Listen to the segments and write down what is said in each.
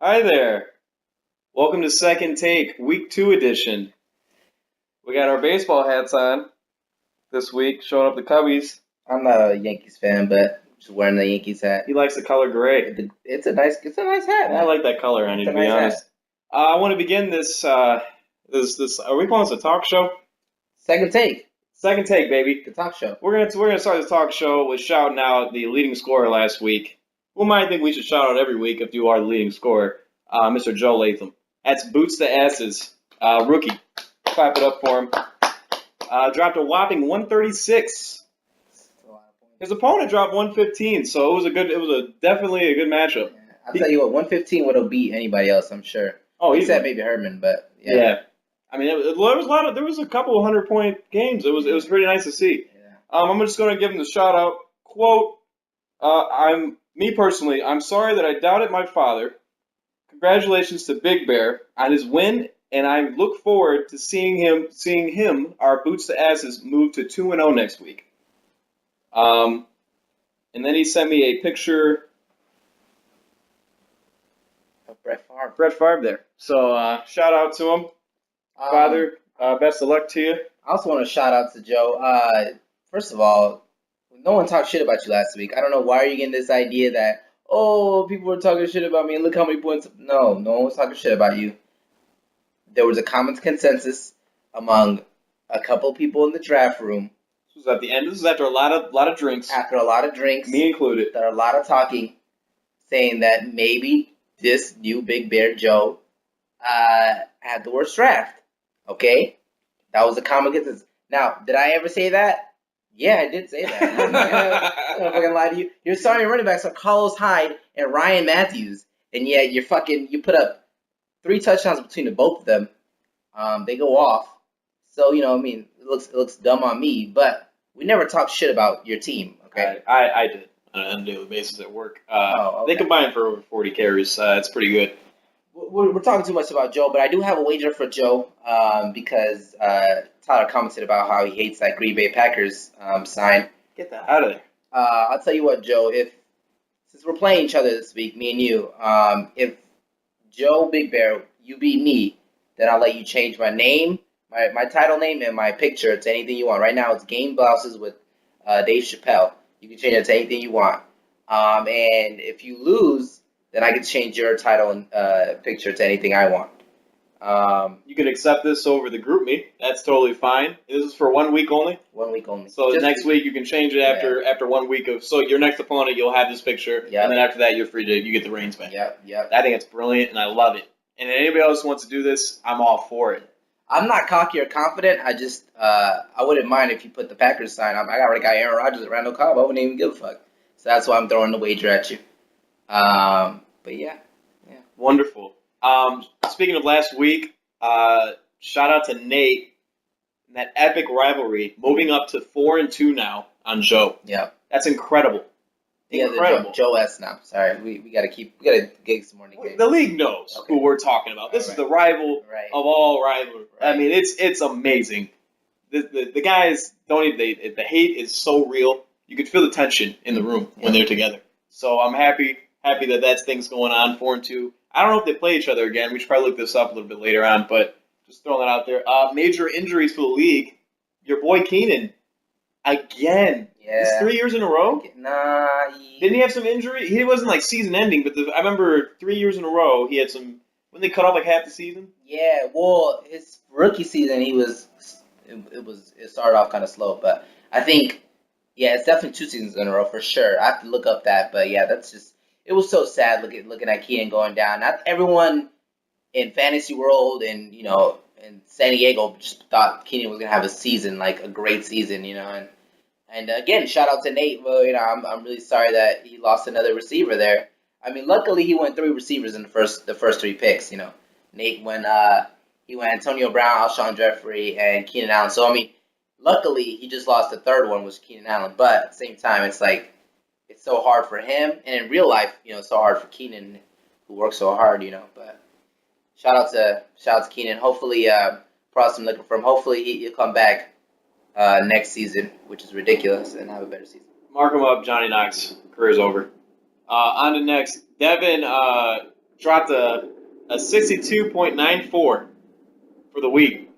Hi there. Welcome to Second Take, Week 2 edition. We got our baseball hats on this week, showing up the Cubbies. I'm not a Yankees fan, but just wearing the Yankees hat. He likes the color gray. It's a nice hat, I man. like that color on you, It's to a be nice honest. hat. I want to begin this, are we calling this a talk show? Second take, Second Take, baby. the talk show. We're gonna start this talk show with shouting out the leading scorer last week. Whom I think we should shout out every week if you are the leading scorer, Mr. Joe Latham. That's boots to asses, rookie. Clap it up for him. Dropped a whopping 136. That's a lot of points. His opponent dropped 115, so it was definitely a good matchup. Yeah. I'll tell you what, 115 would have beat anybody else, I'm sure. Oh, Except easily. maybe Herman, but yeah. Yeah. I mean, there was a couple of 100-point games. It was pretty nice to see. Yeah. I'm just going to give him the shout out. Quote, I'm sorry that I doubted my father. Congratulations to Big Bear on his win, and I look forward to seeing him, our boots to asses, move to 2-0 next week. And then he sent me a picture Of Brett Favre. Brett Favre there. So shout out to him, Father. Best of luck to you. I also want to shout out to Joe. First of all, no one talked shit about you last week. I don't know why are you getting this idea that people were talking shit about me and look how many points. No one was talking shit about you. There was a common consensus among a couple people in the draft room This was at the end. This was after a lot of drinks, after a lot of drinks, me included. there are a lot of talking, saying that maybe this new Big Bear Joe had the worst draft. Okay, that was a common consensus. Now, did I ever say that? Yeah, I did say that. I'm not gonna lie to you. Your starting running backs are Carlos Hyde and Ryan Matthews, and yet you put up 3 touchdowns between the both of them. They go off. So I mean, it looks dumb on me, but we never talk shit about your team. Okay. I did on a daily basis at work. Oh, They okay. combined for over 40 carries. It's pretty good. We're talking too much about Joe, but I do have a wager for Joe because Tyler commented about how he hates that Green Bay Packers sign. Get that out of there. I'll tell you what, Joe. If since we're playing each other this week, me and you, if Joe Big Bear, you beat me, then I'll let you change my name, my title name, and my picture to anything you want. Right now, it's Game Blouses with Dave Chappelle. You can change it to anything you want. And if you lose, then I can change your title and picture to anything I want. You can accept this over the group me. That's totally fine. This is for 1 week only. 1 week only. So Just- next week you can change it after 1 week of. So your next opponent, you'll have this picture, Yep. and then after that, you're free to you get the reins back. Yep. I think it's brilliant, and I love it. And if anybody else wants to do this, I'm all for it. I'm not cocky or confident. I just I wouldn't mind if you put the Packers sign up. I already got Aaron Rodgers at Randall Cobb. I wouldn't even give a fuck. So that's why I'm throwing the wager at you. But yeah. Wonderful. Speaking of last week, shout out to Nate. That epic rivalry, moving up to 4-2 now on Joe. Yeah. That's incredible. Yeah, Incredible. Joe S now. Sorry, we gotta get some more nicknames. The league knows Okay. who we're talking about. This is the rival Right. of all rivalry. I Right. mean, it's amazing. The guys don't even. The hate is so real. You could feel the tension in the room when they're together. So I'm happy that that's things going on. 4-2. I don't know if they play each other again. We should probably look this up a little bit later on, but just throwing that out there. Major injuries for the league. Your boy Keenan again. It's Yeah. 3 years in a row. Nah. Didn't he have some injury? He wasn't like season ending, but I remember 3 years in a row he had some. When they cut off like half the season. Yeah. Well, his rookie season, it started off kind of slow, but I think it's definitely 2 seasons in a row for sure. I have to look up that, but yeah, that's just it was so sad looking at Keenan going down. Not everyone in fantasy world and in San Diego just thought Keenan was gonna have a season like a great season, and again shout out to Nate. Well, I'm really sorry that he lost another receiver there. I mean, luckily he went 3 receivers in the first 3 picks. Nate went he went Antonio Brown, Alshon Jeffrey, and Keenan Allen. So I mean, luckily he just lost the third one, was Keenan Allen. But at the same time, it's like it's so hard for him, and in real life, it's so hard for Keenan, who works so hard. But shout out to Keenan. Hopefully, probably I'm looking for him. Hopefully, he'll come back next season, which is ridiculous, and have a better season. Mark him up, Johnny Knox. Career's over. On to next. Devin dropped a 62.94 for the week.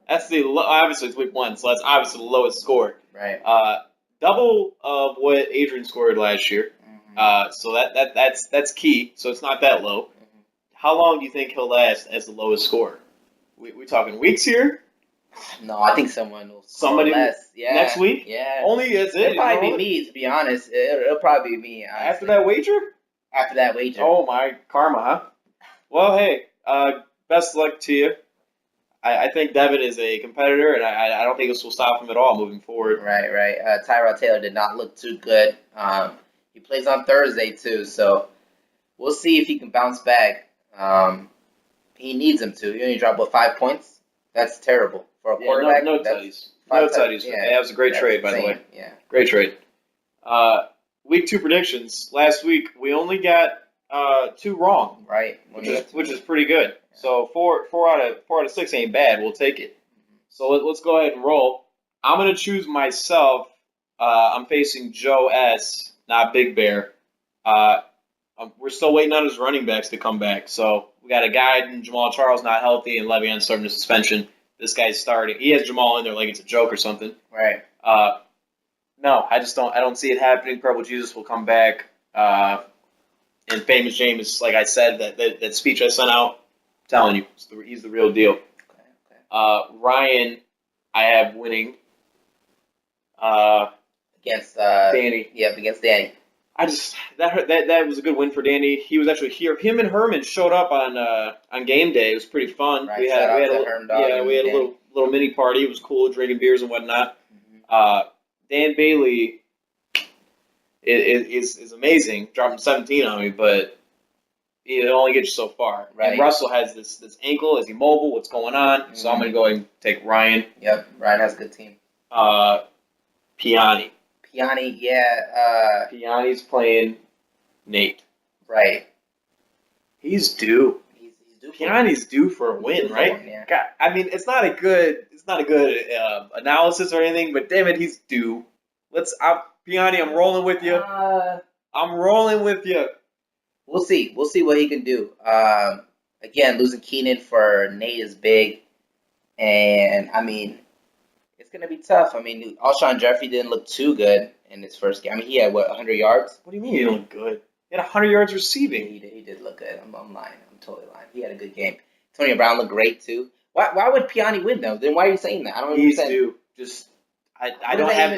That's obviously it's week 1, so that's obviously the lowest score. Right. Double of what Adrian scored last year. So that's key. So it's not that low. How long do you think he'll last as the lowest score? We talking weeks here? No, I think someone will score Somebody less. Yeah. next week? Yeah. Only that's it. It'll probably you know be me, to be honest. It'll probably be me. Honestly. After that wager? After that wager. Oh my karma, huh? Well, hey, best luck to you. I think Devin is a competitor, and I don't think this will stop him at all moving forward. Right. Tyrod Taylor did not look too good. He plays on Thursday too, so we'll see if he can bounce back. He needs him to. He only dropped 5 points. That's terrible for a quarterback. No tutties. No tutties. Yeah, that was a great trade, by the way. Yeah, great trade. Week 2 predictions. Last week we only got 2 wrong. Right. Which is pretty good. Yeah. So four out of 6 ain't bad. We'll take it. So let's go ahead and roll. I'm gonna choose myself. I'm facing Joe S, not Big Bear. We're still waiting on his running backs to come back. So we got a guy in Jamal Charles not healthy and Le'Veon starting to suspension. This guy's starting. He has Jamal in there like it's a joke or something. Right. No, I don't see it happening. Purple Jesus will come back. And Famous James, like I said, that speech I sent out, I'm telling you, he's the real deal. Okay. Ryan, I have winning. Against Danny. Yep, against Danny. That was a good win for Danny. He was actually here. Him and Herman showed up on game day. It was pretty fun. Right, we had a little mini party. It was cool, drinking beers and whatnot. Mm-hmm. Dan Bailey is amazing, dropping 17 on me, but it only gets you so far. Right. And Russell has this ankle. Is he mobile? What's going on? Mm-hmm. So I'm going to go ahead and take Ryan. Yep, Ryan has a good team. Piani, yeah. Piani's playing Nate. Right. He's due. He's due. Piani's due for a win, right? Yeah. God, I mean, it's not a good analysis or anything, but damn it, he's due. Piani, I'm rolling with you. I'm rolling with you. We'll see what he can do. Again, losing Keenan for Nate is big, and I mean, it's gonna be tough. I mean, Alshon Jeffrey didn't look too good in his first game. I mean, he had 100 yards. What do you mean he didn't look good? He had 100 yards receiving. He did look good. I'm lying. I'm totally lying. He had a good game. Antonio Brown looked great too. Why would Piani win though? Then why are you saying that? I don't understand. He's due. Just I don't have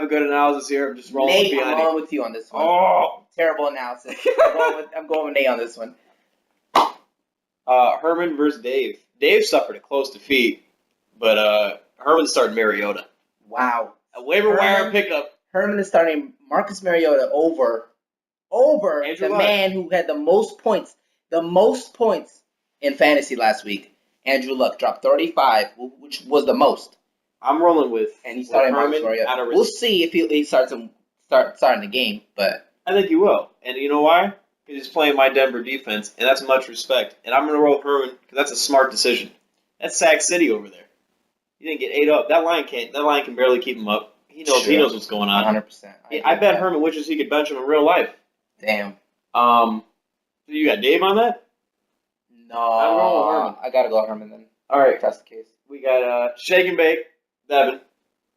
a good analysis here. I'm just rolling Nate, with Piani. I'm rolling with you on this one. Oh, terrible analysis. I'm going with Nate on this one. Herman versus Dave. Dave suffered a close defeat, but Herman started Mariota. Wow. A waiver wire pickup. Herman is starting Marcus Mariota over Andrew Luck. Man who had the most points in fantasy last week. Andrew Luck dropped 35, which was the most. I'm rolling with, and he started Marcus Mariota. We'll see if he starts starting the game, but I think he will. And you know why? Because he's playing my Denver defense, and that's much respect. And I'm going to roll with Herman because that's a smart decision. That's Sac City over there. He didn't get ate up. That line can barely keep him up. He knows what's going on. 100%. I bet Herman wishes he could bench him in real life. Damn. You got Dave on that? No. I'm going with Herman. I gotta go Herman then. All right. If that's the case. We got Shake and Bake, Devin,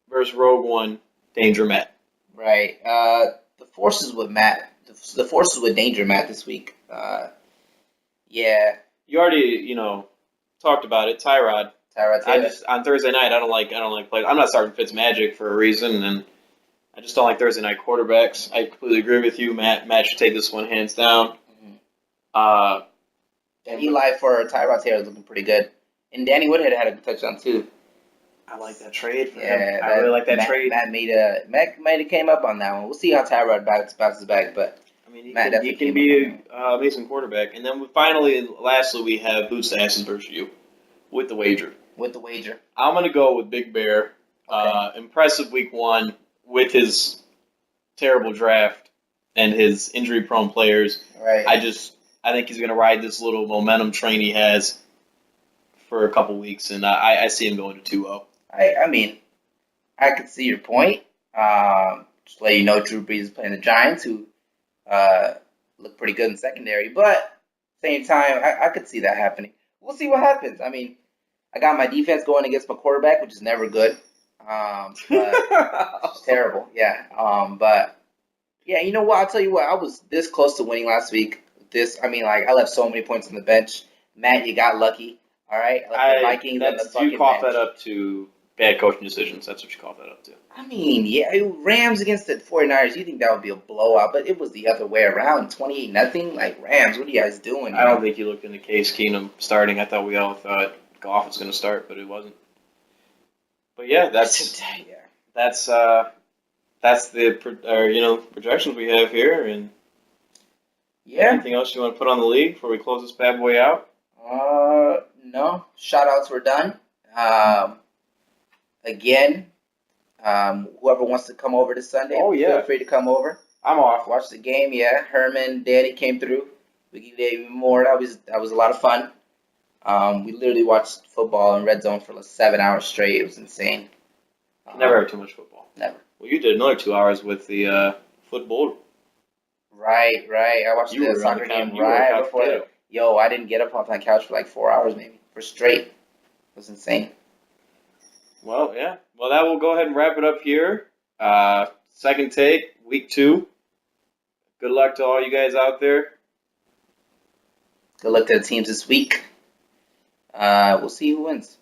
versus Rogue One, Danger Matt. Right. The forces with Matt. The forces with Danger Matt this week. Yeah. You already, talked about it. Tyrod. Taylor. On Thursday night, I don't like play. I'm not starting Fitzmagic for a reason, and I just don't like Thursday night quarterbacks. I completely agree with you. Matt should take this one hands down. Mm-hmm. And Eli for Tyrod Taylor is looking pretty good. And Danny Woodhead had a good touchdown too. I like that trade for him. I really like that trade. Matt might have came up on that one. We'll see how Tyrod bounces back, but I mean, he can be an amazing quarterback. And then lastly, we have Boots Asses versus you with the wager. I'm going to go with Big Bear. Okay. Impressive week 1 with his terrible draft and his injury-prone players. Right. I think he's going to ride this little momentum train he has for a couple weeks, and I see him going to 2-0. I mean, I can see your point. Just to let you know, Drew Brees is playing the Giants, who look pretty good in secondary, but Same time, I could see that happening. We'll see what happens. I mean, I got my defense going against my quarterback, which is never good. But it's terrible. Yeah. But yeah, you know what? I'll tell you what. I was this close to winning last week. I mean, like I left so many points on the bench. Matt, you got lucky. All right, I left the Vikings on the fucking you cough bench. that up to bad coaching decisions. That's what you cough that up to. I mean, yeah, Rams against the 49ers, you think that would be a blowout, but it was the other way around, 28-0. Like, Rams, what are you guys doing? I don't think you looked into Case Keenum starting. I thought we all thought Goff was going to start, but it wasn't. But yeah, that's the projections we have here. And yeah. anything else you want to put on the league before we close this bad boy out? No. Shout outs were done. Again, whoever wants to come over this Sunday, feel free to come over. I'm off. Watch the game. Yeah, Herman, Danny came through. We gave even more. That was a lot of fun. We literally watched football in Red Zone for like 7 hours straight. It was insane. Never have too much football. Never. Well, you did another 2 hours with the football. Right. I watched the soccer game right before. Yo, I didn't get up off my couch for like 4 hours maybe. For straight. It was insane. Well, yeah. Well, that will go ahead and wrap it up here. Second take, week 2. Good luck to all you guys out there. Good luck to the teams this week. We'll see who wins.